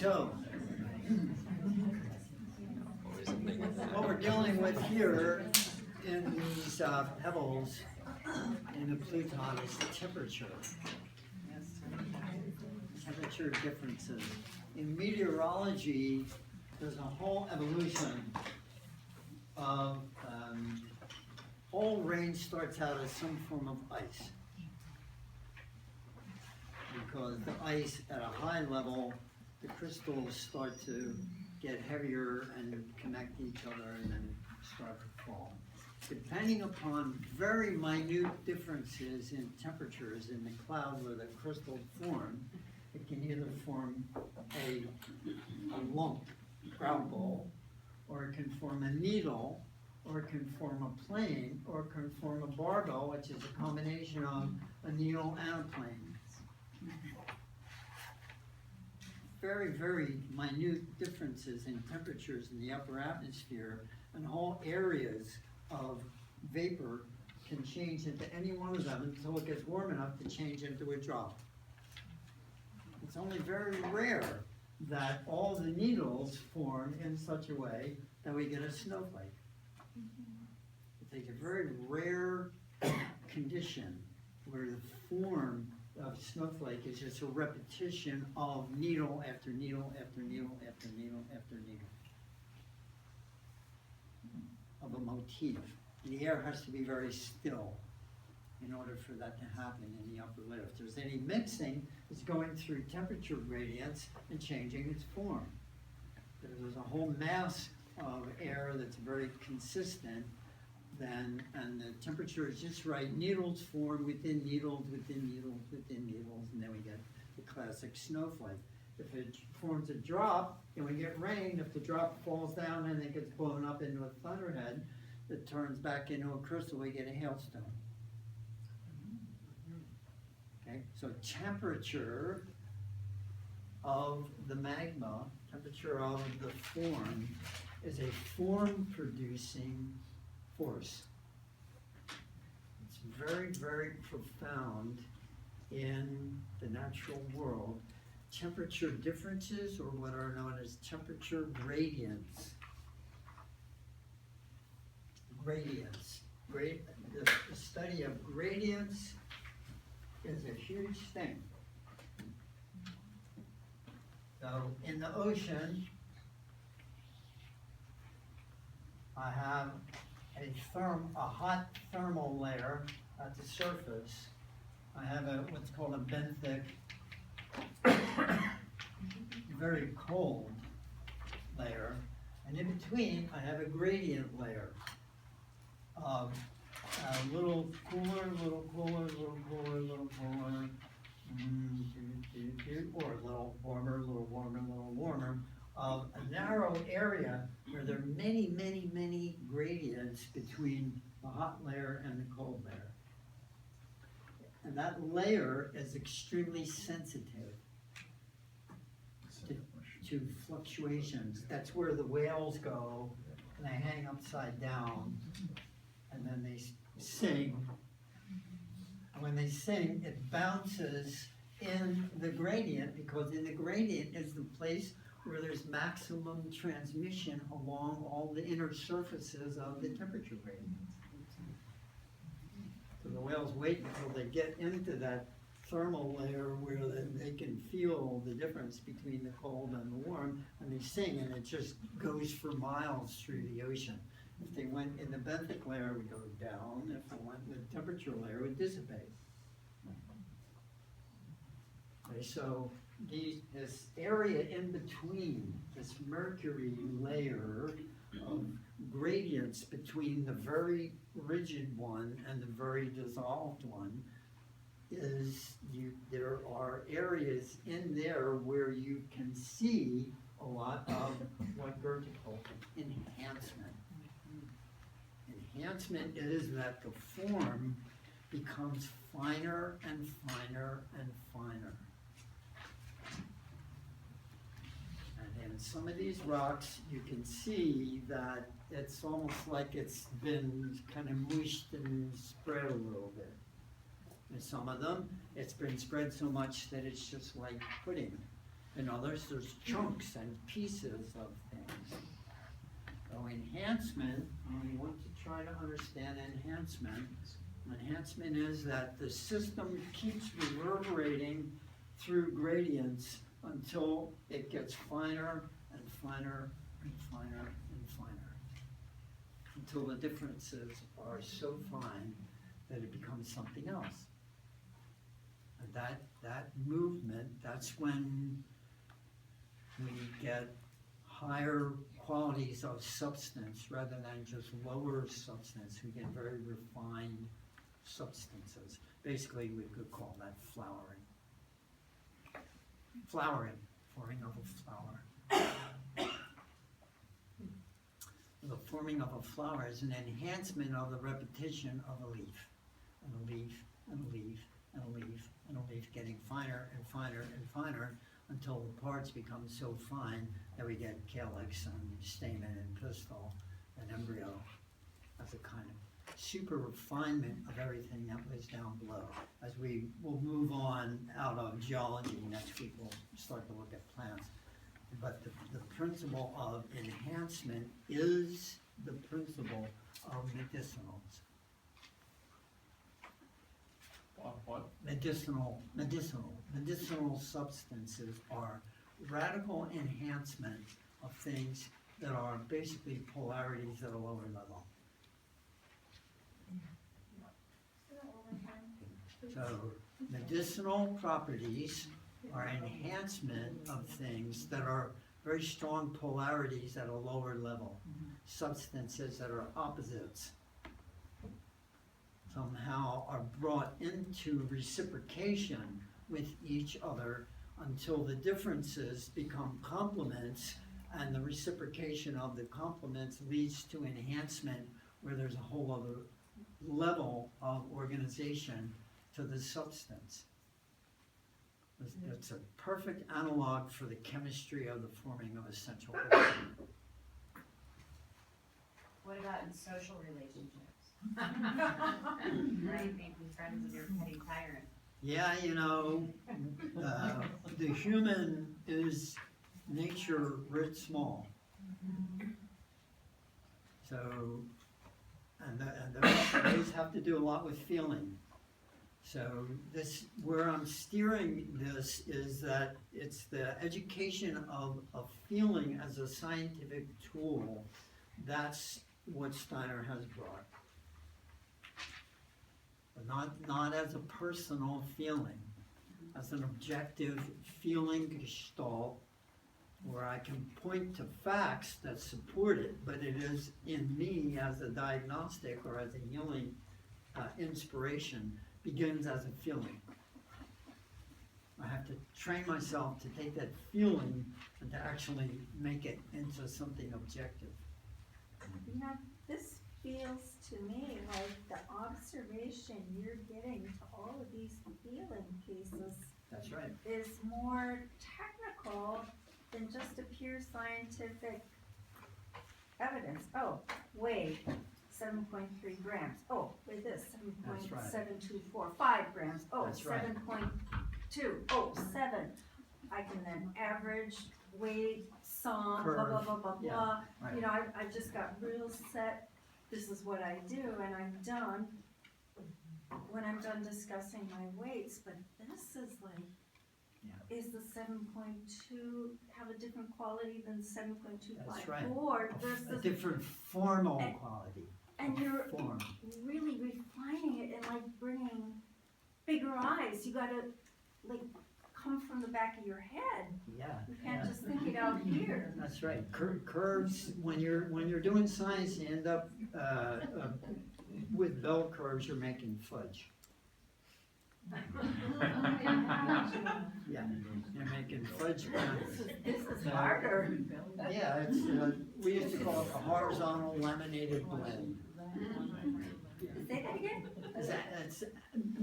So, what we're dealing with here in these pebbles in the Pluton is temperature. Temperature differences. In meteorology, there's a whole evolution of all rain starts out as some form of ice. Because the ice at a high level, the crystals start to get heavier and connect to each other and then start to fall. Depending upon very minute differences in temperatures in the cloud where the crystals form, it can either form a lump, ground ball, or it can form a needle, or it can form a plane, or it can form a barbell, which is a combination of a needle and a plane. Very, very minute differences in temperatures in the upper atmosphere, and whole areas of vapor can change into any one of them until it gets warm enough to change into a drop. It's only very rare that all the needles form in such a way that we get a snowflake. It's a very rare condition where the form of snowflake is just a repetition of needle after needle after needle after needle after needle of a motif. The air has to be very still in order for that to happen in the upper layer. If there's any mixing, it's going through temperature gradients and changing its form. There's a whole mass of air that's very consistent, then, and the temperature is just right. Needles form within needles, within needles, within needles, and then we get the classic snowflake. If it forms a drop, and we get rain, if the drop falls down and it gets blown up into a thunderhead, it turns back into a crystal, we get a hailstone. Okay, so temperature of the magma, temperature of the form, is a form-producing force. It's very, very profound in the natural world. Temperature differences, or what are known as temperature gradients. Gradients. The study of gradients is a huge thing. So in the ocean, I have a hot thermal layer at the surface. I have what's called a benthic, very cold layer, and in between I have a gradient layer of a little cooler, little cooler, little cooler, little cooler, or a little warmer, little warmer, little warmer, of a narrow area where there are many, many, many gradients between the hot layer and the cold layer. And that layer is extremely sensitive to fluctuations. That's where the whales go, and they hang upside down, and then they sing. And when they sing, it bounces in the gradient, because in the gradient is the place where there's maximum transmission along all the inner surfaces of the temperature gradient. So the whales wait until they get into that thermal layer where they can feel the difference between the cold and the warm, and they sing, and it just goes for miles through the ocean. If they went in the benthic layer, it would go down. If they went in the temperature layer, it would dissipate. Okay, so this area in between, this mercury layer of gradients between the very rigid one and the very dissolved one, there are areas in there where you can see a lot of what Goethe called enhancement. Enhancement is that the form becomes finer and finer and finer. And in some of these rocks, you can see that it's almost like it's been kind of mushed and spread a little bit. And some of them, it's been spread so much that it's just like pudding. In others, there's chunks and pieces of things. So enhancement, we want to try to understand enhancement. Enhancement is that the system keeps reverberating through gradients until it gets finer and finer and finer and finer, until the differences are so fine that it becomes something else. And that movement, that's when we get higher qualities of substance rather than just lower substance. We get very refined substances. Basically, we could call that flowering. Flowering, forming of a flower. The forming of a flower is an enhancement of the repetition of a leaf, and a leaf, and a leaf, and a leaf, and a leaf, getting finer and finer and finer until the parts become so fine that we get calyx and stamen and pistil and embryo as a kind of super refinement of everything that was down below. As we will move on out of geology, next week we'll start to look at plants. But the principle of enhancement is the principle of medicinals. What? Medicinal substances are radical enhancement of things that are basically polarities at a lower level. So medicinal properties are enhancement of things that are very strong polarities at a lower level. Substances that are opposites somehow are brought into reciprocation with each other until the differences become complements, and the reciprocation of the complements leads to enhancement where there's a whole other level of organization to the substance. It's a perfect analog for the chemistry of the forming of essential oils. What about in social relationships? Right, making friends with your petty tyrant. Yeah, you know, the human is nature writ small. So, and those have to do a lot with feeling. So this, where I'm steering this is that it's the education of feeling as a scientific tool. That's what Steiner has brought. But not as a personal feeling, as an objective feeling gestalt where I can point to facts that support it, but it is in me as a diagnostic or as a healing inspiration, begins as a feeling. I have to train myself to take that feeling and to actually make it into something objective. You know, this feels to me like the observation you're getting to all of these feeling pieces That's right. is more technical than just a pure scientific evidence. Oh, wait, 7.3 grams. Oh, wait this, That's right. 7.724, 5 grams. Oh, That's right. 7.2. Oh, 7. I can then average, weight, sum, blah, blah, blah, blah, Yeah, blah. right. You know, I've just got real set, this is what I do, and I'm done when I'm done discussing my weights, but this is like, Yeah. is the 7.2 have a different quality than 7.254 That's right. A versus, different formal And- quality. and you're Form. really refining it and like bringing bigger eyes. You gotta like come from the back of your head. Yeah. You can't yeah. just think it out here. That's right. Curves. When you're doing science, you end up with bell curves. You're making fudge. Yeah, you're making fudge brownies. This is harder. Yeah, it's we used to call it the horizontal laminated blend. Say that again? It's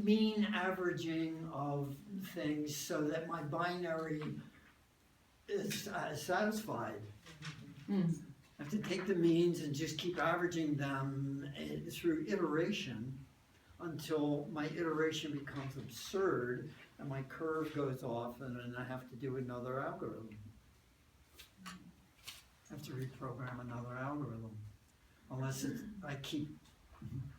mean averaging of things so that my binary is satisfied. I have to take the means and just keep averaging them through iteration until my iteration becomes absurd and my curve goes off and then I have to do another algorithm. I have to reprogram another algorithm, unless it's, I keep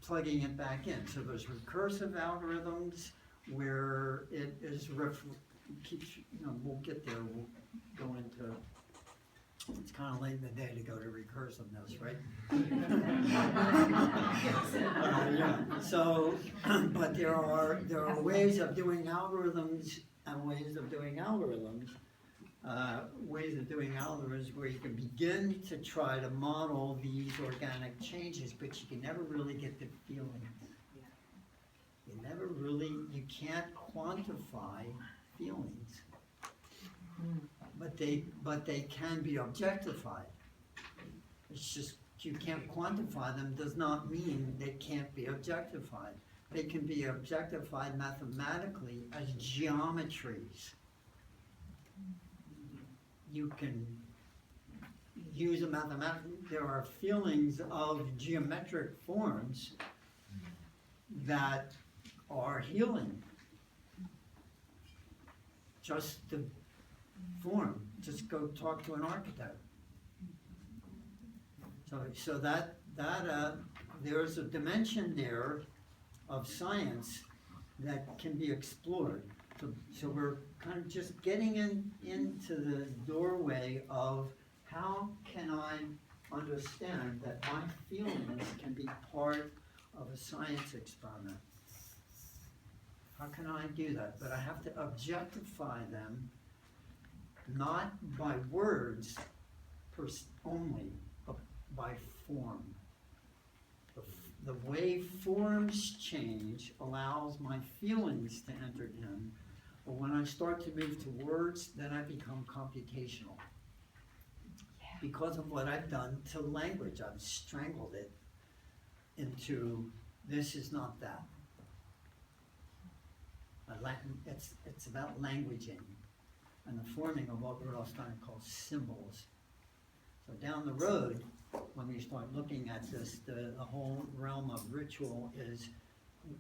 plugging it back in. So there's recursive algorithms where it is keeps, we'll get there, we'll go into, it's kind of late in the day to go to recursiveness, right? Yeah. So, but there are ways of doing algorithms and ways of doing algorithms. Ways of doing algorithms where you can begin to try to model these organic changes, but you can never really get the feelings. You can't quantify feelings. But they can be objectified. It's just, you can't quantify them does not mean they can't be objectified. They can be objectified mathematically as geometries. You can use a mathematical, there are feelings of geometric forms that are healing. Just the form, just go talk to an architect. So that there's a dimension there of science that can be explored. So we're kind of just getting into the doorway of how can I understand that my feelings can be part of a science experiment. How can I do that? But I have to objectify them, not by words only, but by form. The way forms change allows my feelings to enter in, but when I start to move to words, then I become computational. Because of what I've done to language, I've strangled it into this is not that. It's about languaging and the forming of what we're also call symbols. So down the road, when we start looking at this, the whole realm of ritual is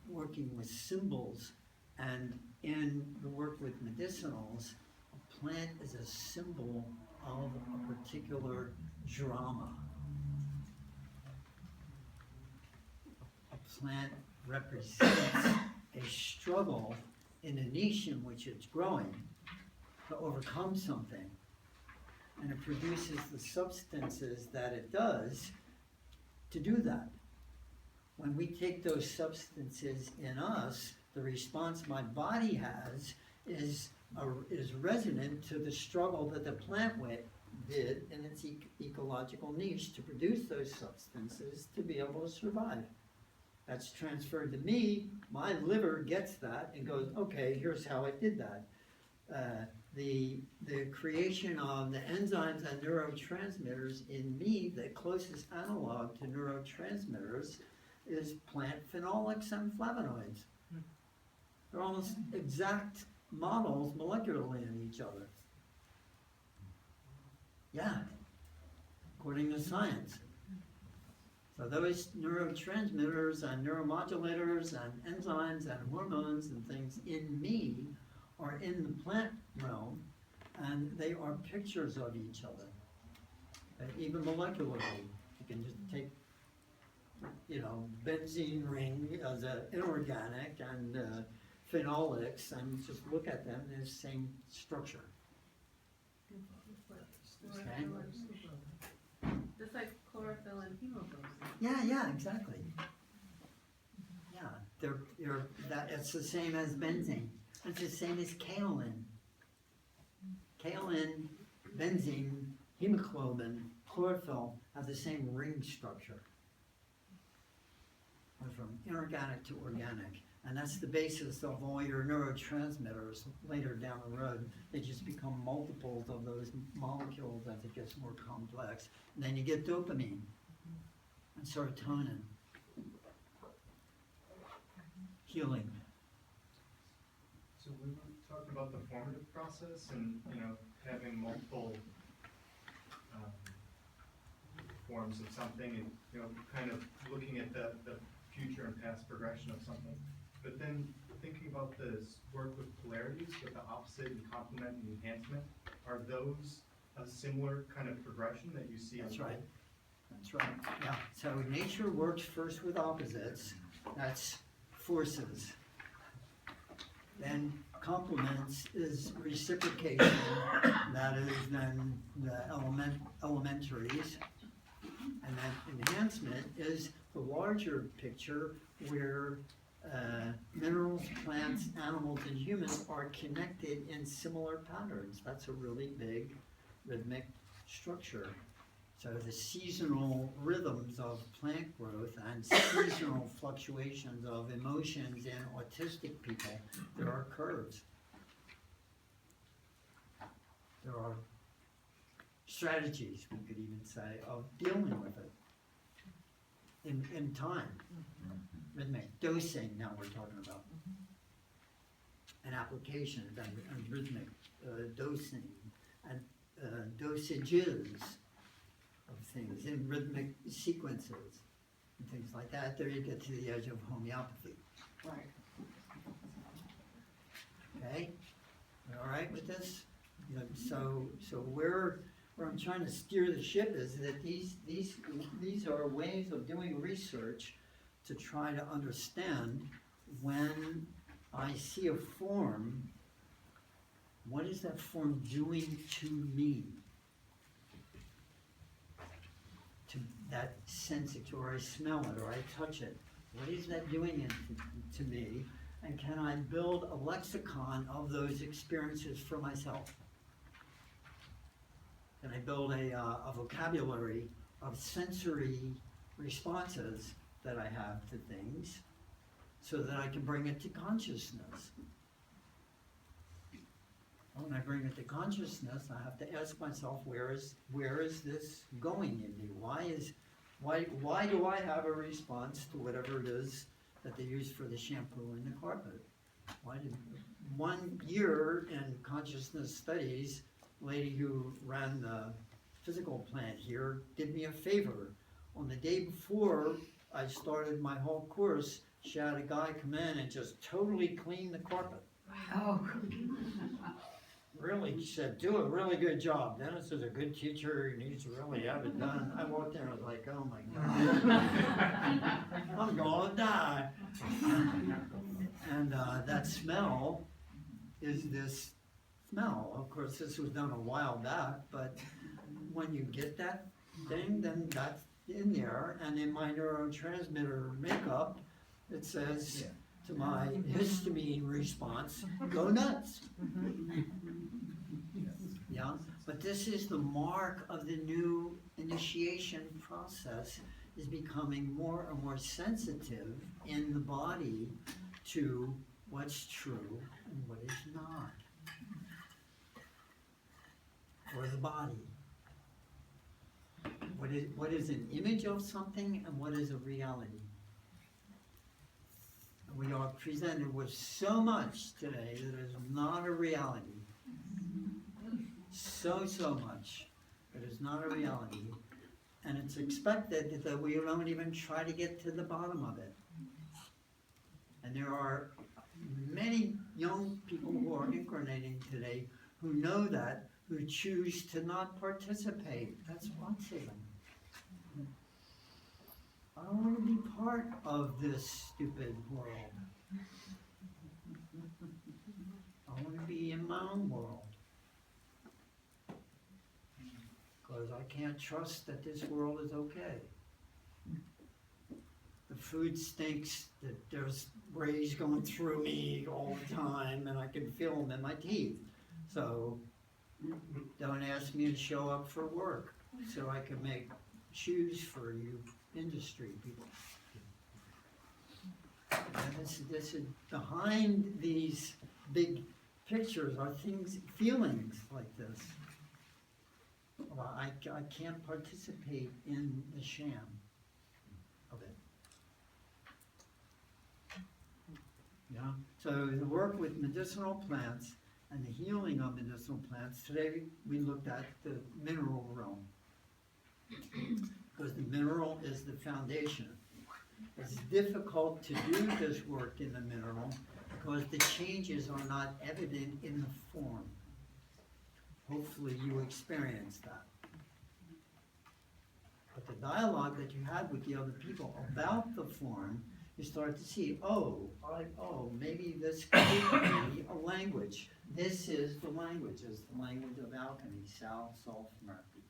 working with symbols, and in the work with medicinals, a plant is a symbol of a particular drama. A plant represents a struggle in a niche in which it's growing to overcome something. And it produces the substances that it does to do that. When we take those substances in us, the response my body has is resonant to the struggle that the plant did in its ecological niche to produce those substances to be able to survive. That's transferred to me. My liver gets that and goes, okay, here's how I did that. The creation of the enzymes and neurotransmitters in me, the closest analog to neurotransmitters is plant phenolics and flavonoids. They're almost exact models molecularly in each other. Yeah, according to science. So those neurotransmitters and neuromodulators and enzymes and hormones and things in me are in the plant realm, and they are pictures of each other. Even molecularly, you can just take, benzene ring as an inorganic and phenolics, and just look at them in the same structure. Okay? Just like chlorophyll and hemoglobin. Yeah, exactly. Yeah, it's the same as benzene. It's the same as kaolin. Kaolin, benzene, hemoglobin, chlorophyll have the same ring structure. From inorganic to organic. And that's the basis of all your neurotransmitters later down the road. They just become multiples of those molecules as it gets more complex. And then you get dopamine and serotonin. Healing. So we were talking about the formative process and, having multiple forms of something and, kind of looking at the future and past progression of something. But then thinking about this work with polarities, with the opposite and complement and enhancement, are those a similar kind of progression that you see? That's right. That's right, yeah. So nature works first with opposites, that's forces. Then complements is reciprocation, that is then the elementaries. And then enhancement is the larger picture where minerals, plants, animals, and humans are connected in similar patterns. That's a really big rhythmic structure. So the seasonal rhythms of plant growth and seasonal fluctuations of emotions in autistic people, there are curves. There are strategies, we could even say, of dealing with it in time. Rhythmic dosing, now we're talking about. And applications and rhythmic dosing and dosages of things in rhythmic sequences and things like that. There you get to the edge of homeopathy. Right. Okay? You all right with this? You know, so where I'm trying to steer the ship is that these are ways of doing research to try to understand when I see a form, what is that form doing to me? To that sense it, or I smell it, or I touch it. What is that doing to me? And can I build a lexicon of those experiences for myself? Can I build a vocabulary of sensory responses that I have to things so that I can bring it to consciousness? When I bring it to consciousness, I have to ask myself, where is this going in me? Why do I have a response to whatever it is that they use for the shampoo and the carpet? 1 year in consciousness studies, lady who ran the physical plant here did me a favor. On the day before I started my whole course, she had a guy come in and just totally clean the carpet. Oh. Really, she said, do a really good job. Dennis is a good teacher, he needs to really have it done. I walked in and was like, oh my God, I'm gonna die. And that smell is this smell. Of course, this was done a while back, but when you get that thing, then that's in there. And in my neurotransmitter makeup, it says to my histamine response, go nuts. Yeah, but this is the mark of the new initiation process, is becoming more and more sensitive in the body to what's true and what is not for the body. What is an image of something and what is a reality? We are presented with so much today that is not a reality. So much that is not a reality. And it's expected that we don't even try to get to the bottom of it. And there are many young people who are incarnating today who know that, who choose to not participate. That's autism. I don't want to be part of this stupid world. I want to be in my own world. Because I can't trust that this world is okay. The food stinks, that there's rays going through me all the time, and I can feel them in my teeth. So don't ask me to show up for work so I can make shoes for you industry people. And this is behind these big pictures are things, feelings like this. Well, I can't participate in the sham of it. Yeah. So the work with medicinal plants and the healing of medicinal plants, today we looked at the mineral realm. Because the mineral is the foundation. It's difficult to do this work in the mineral because the changes are not evident in the form. Hopefully you experience that. But the dialogue that you had with the other people about the form, you start to see, maybe this could be a language. This is the language of alchemy, sal, salt, mercury.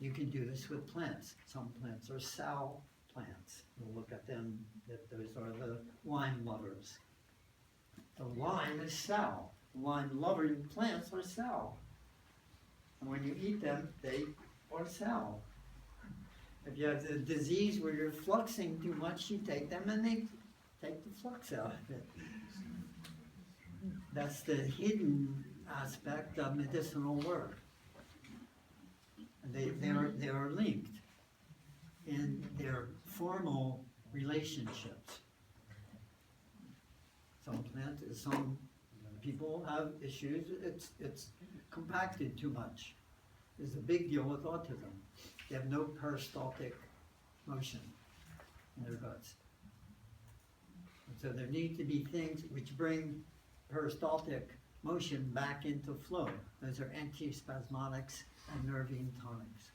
You can do this with plants. Some plants are sal plants. We'll look at them, that those are the lime lovers. The lime is sal. Lime loving plants are sal. And when you eat them, they are sal. If you have the disease where you're fluxing too much, you take them and they take the flux out of it. That's the hidden aspect of medicinal work. They are linked in their formal relationships. Some people have issues, it's compacted too much. There's a big deal with autism. They have no peristaltic motion in their guts. And so there need to be things which bring peristaltic motion back into flow. Those are antispasmodics and nervine tonics.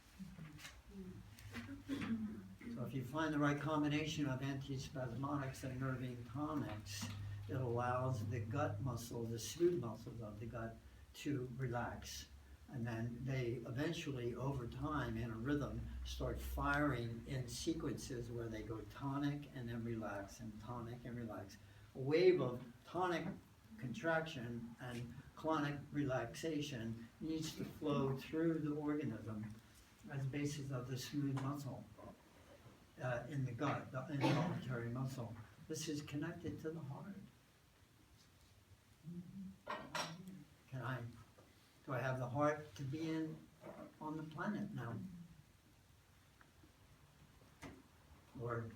So if you find the right combination of antispasmodics and nervine tonics, it allows the gut muscle, the smooth muscles of the gut, to relax. And then they eventually, over time, in a rhythm, start firing in sequences where they go tonic and then relax, and tonic and relax. A wave of tonic contraction and clonic relaxation needs to flow through the organism as basis of the smooth muscle in the gut, the involuntary muscle. This is connected to the heart. Do I have the heart to be on the planet now? Or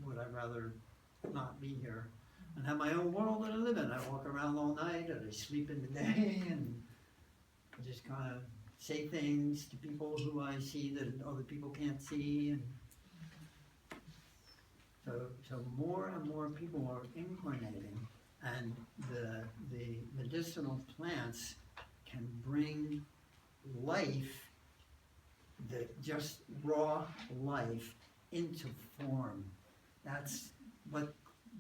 would I rather not be here and have my own world that I live in? I walk around all night and I sleep in the day and I just kind of say things to people who I see that other people can't see. And so more and more people are incarnating, and the medicinal plants can bring life, just raw life, into form. That's what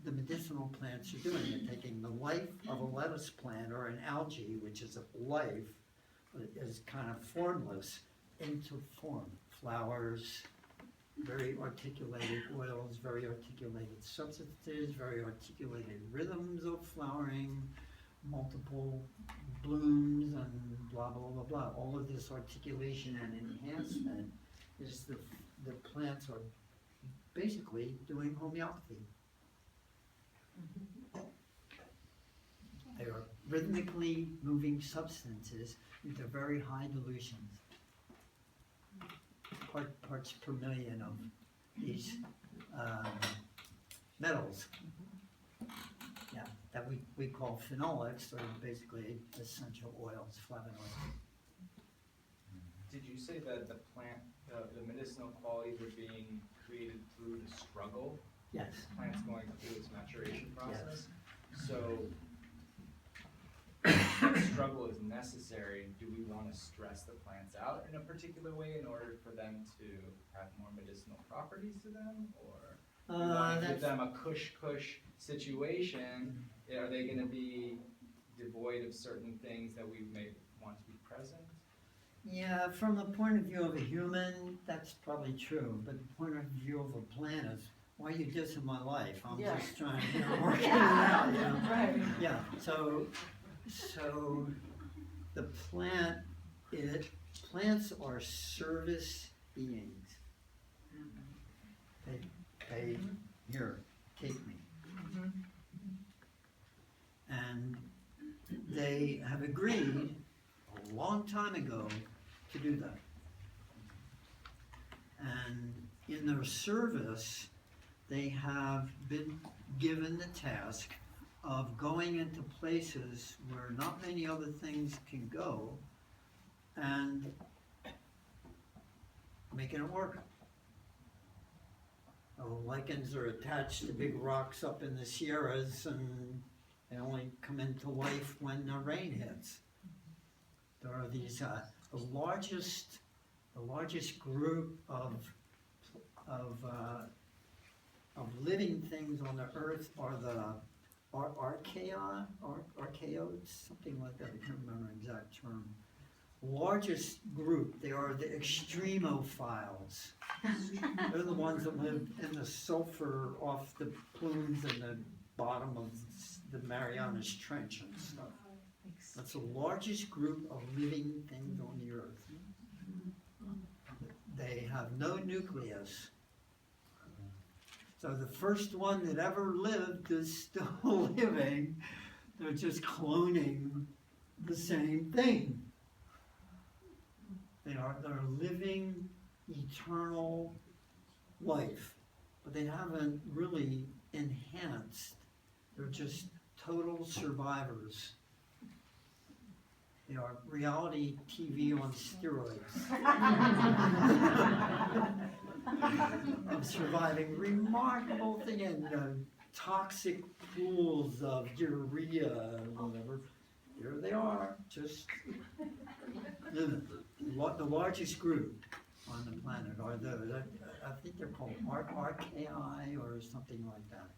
the medicinal plants are doing. They're taking the life of a lettuce plant or an algae, which is a life, is kind of formless, into form. Flowers, very articulated oils, very articulated substances, very articulated rhythms of flowering, multiple blooms, and blah, blah, blah, blah. All of this articulation and enhancement is the plants are basically doing homeopathy. They are rhythmically moving substances into very high dilutions. Parts per million of these metals. Yeah, that we call phenolics, or basically essential oils, flavonoids. Did you say that the plant, the medicinal qualities are being created through the struggle? Yes. The plant's going through its maturation process? Yes. So, if struggle is necessary, do we want to stress the plants out in a particular way in order for them to have more medicinal properties to them? Or do we want to give them a cush situation? Are they going to be devoid of certain things that we may want to be present? Yeah, from the point of view of a human, that's probably true. But the point of view of a plant is, why are you dissing my life? I'm just trying to work it out. You know? Right. Yeah. So the plants are service beings. They here, take me. And they have agreed a long time ago to do that. And in their service, they have been given the task of going into places where not many other things can go and making it work. lichens are attached to big rocks up in the Sierras, and they only come into life when the rain hits. There are these, the largest group of living things on the earth are the archaeotes, something like that, I can't remember the exact term. Largest group, they are the extremophiles. They're the ones that live in the sulfur off the plumes in the bottom of the Marianas Trench and stuff. That's the largest group of living things on the earth. They have no nucleus. So the first one that ever lived is still living. They're just cloning the same thing. They're living eternal life, but they haven't really enhanced. They're just total survivors. They are reality TV on steroids. Of surviving remarkable thing in toxic pools of urea and whatever. Here they are, just living. The largest group on the planet are those. I think they're called archaea or something like that.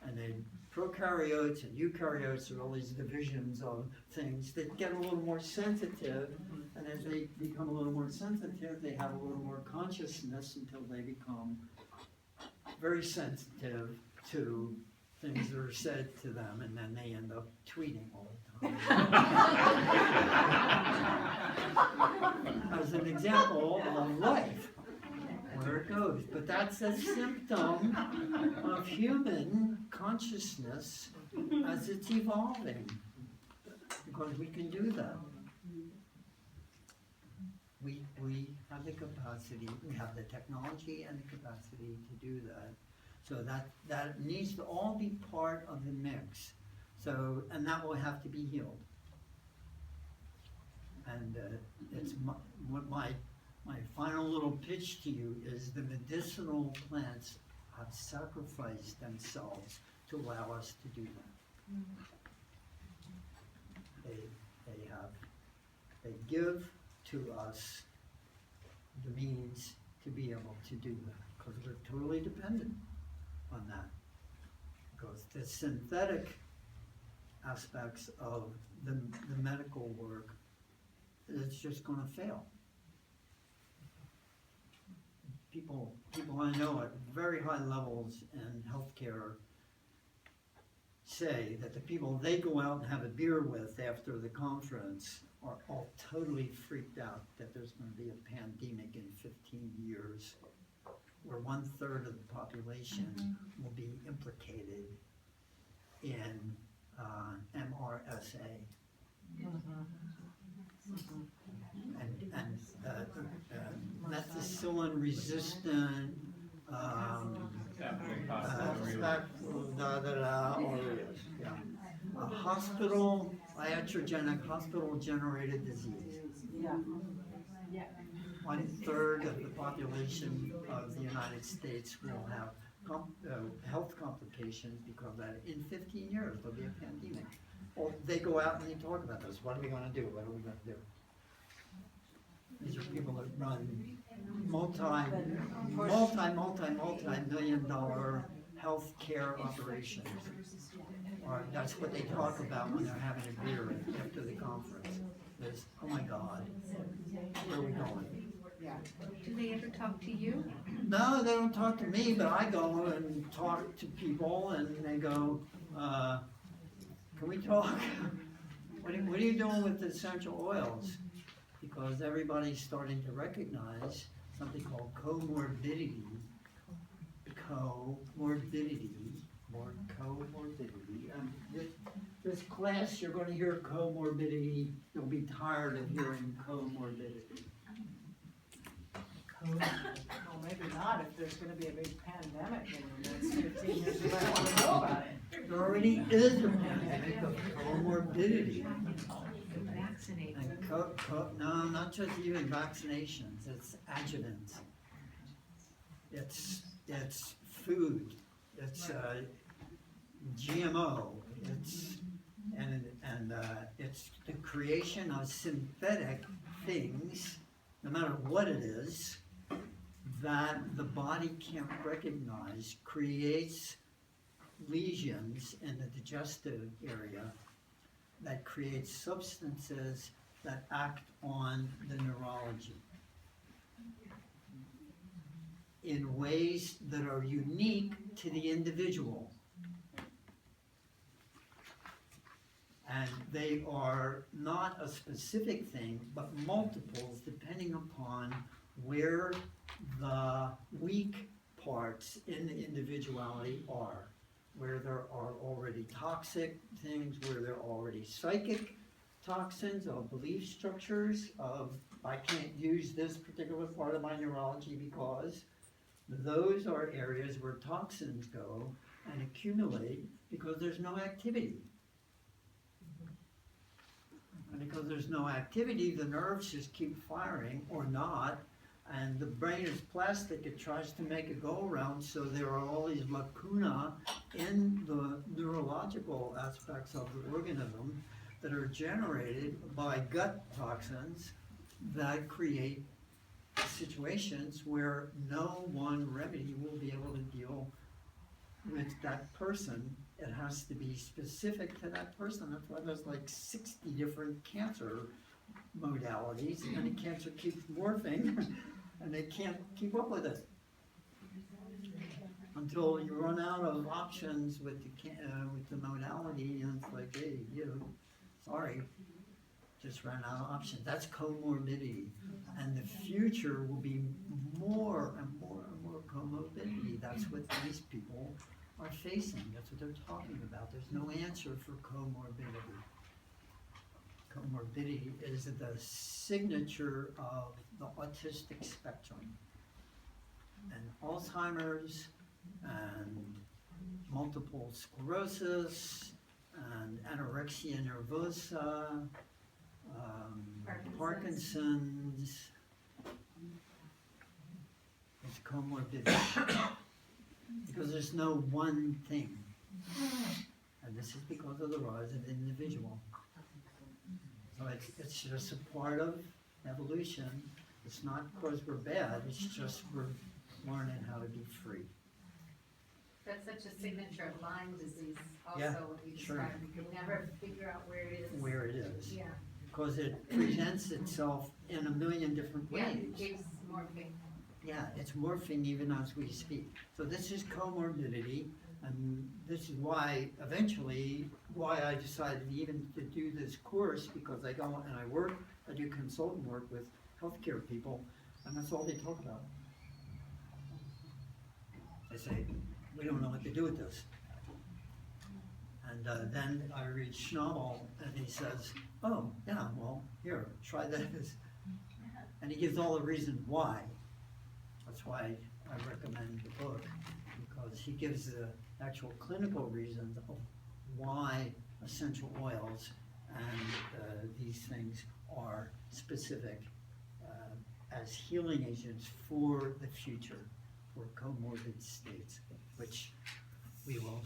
And then prokaryotes and eukaryotes are all these divisions of things that get a little more sensitive, and as they become a little more sensitive, they have a little more consciousness until they become very sensitive to things that are said to them, and then they end up tweeting all the time. As an example of life, where it goes. But that's a symptom of human consciousness as it's evolving, because we can do that. We have the capacity, we have the technology and the capacity to do that. So that needs to all be part of the mix. So, and that will have to be healed. And it's my final little pitch to you is the medicinal plants have sacrificed themselves to allow us to do that. They give to us the means to be able to do that, because we're totally dependent on that. Because the synthetic aspects of the medical work, it's just going to fail. People I know at very high levels in healthcare say that the people they go out and have a beer with after the conference are all totally freaked out that there's going to be a pandemic in 15 years where 1/3 of the population will be implicated in MRSA. And methicillin resistant a hospital, iatrogenic, hospital generated disease. 1/3 of the population of the United States will have health complications because of that. In 15 years, there'll be a pandemic. Well, they go out and they talk about this. What are we going to do? What are we going to do? These are people that run multi-million-dollar healthcare operations. Or that's what they talk about when they're having a beer after the conference. Is, oh my God, where are we going? Do they ever talk to you? No, they don't talk to me, but I go and talk to people, and they go, can we talk? What are you doing with the essential oils? Because everybody's starting to recognize something called comorbidity. And with this class, you're going to hear comorbidity. You'll be tired of hearing comorbidity. Well, maybe not if there's gonna be a big pandemic in the next 15 years, you might wanna know about it. There already is a pandemic of comorbidity. Vaccinate. And no, not just even vaccinations, it's adjuvants. It's food, it's GMO, it's it's the creation of synthetic things, no matter what it is, that the body can't recognize, creates lesions in the digestive area that creates substances that act on the neurology in ways that are unique to the individual. And they are not a specific thing, but multiples depending upon where the weak parts in the individuality are. Where there are already toxic things, where there are already psychic toxins of belief structures of, I can't use this particular part of my neurology because those are areas where toxins go and accumulate because there's no activity. And because there's no activity, the nerves just keep firing or not, and the brain is plastic, it tries to make a go around, so there are all these lacuna in the neurological aspects of the organism that are generated by gut toxins that create situations where no one remedy will be able to deal with that person. It has to be specific to that person. That's why there's like 60 different cancer modalities, and the cancer keeps morphing, and they can't keep up with it until you run out of options with the modality, and it's like, hey, sorry, just ran out of options. That's comorbidity, and the future will be more and more and more comorbidity. That's what these people are facing. That's what they're talking about. There's no answer for comorbidity. Comorbidity is the signature of the autistic spectrum. And Alzheimer's and multiple sclerosis and anorexia nervosa, Parkinson's, it's comorbidity. Because there's no one thing. And this is because of the rise of the individual. So it's just a part of evolution. It's not because we're bad, it's just we're learning how to be free. That's such a signature of Lyme disease, Yeah, also, what you sure. described. You can never figure out where it is. Where it is. Yeah, Because it presents itself in a million different yeah, ways. it keeps morphing. Yeah, it's morphing even as we speak. So this is comorbidity, and this is why, eventually, why I decided even to do this course, because I go and I do consultant work with healthcare people, and that's all they talk about. They say, we don't know what to do with this. And then I read Schnabel, and he says, oh, yeah, well, here, try this. And he gives all the reasons why. That's why I recommend the book, because he gives the actual clinical reasons of why essential oils and these things are specific as healing agents for the future, for comorbid states, which we will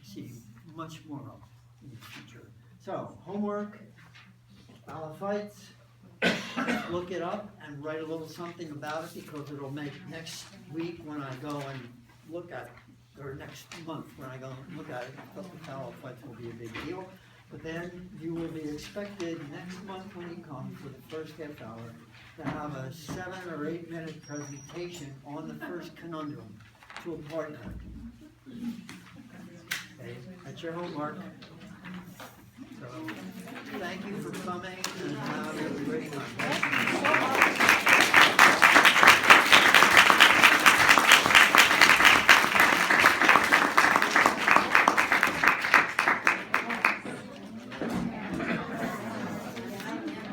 see much more of in the future. So, homework, Alaphites. Look it up and write a little something about it, because it'll make next week when I go and look at it, or next month when I go and look at it, the Alaphites will be a big deal. But then you will be expected next month when you come for the first half hour to have a 7 or 8 minute presentation on the first conundrum to a partner. Okay, that's your homework. So, thank you for coming, and have a great night.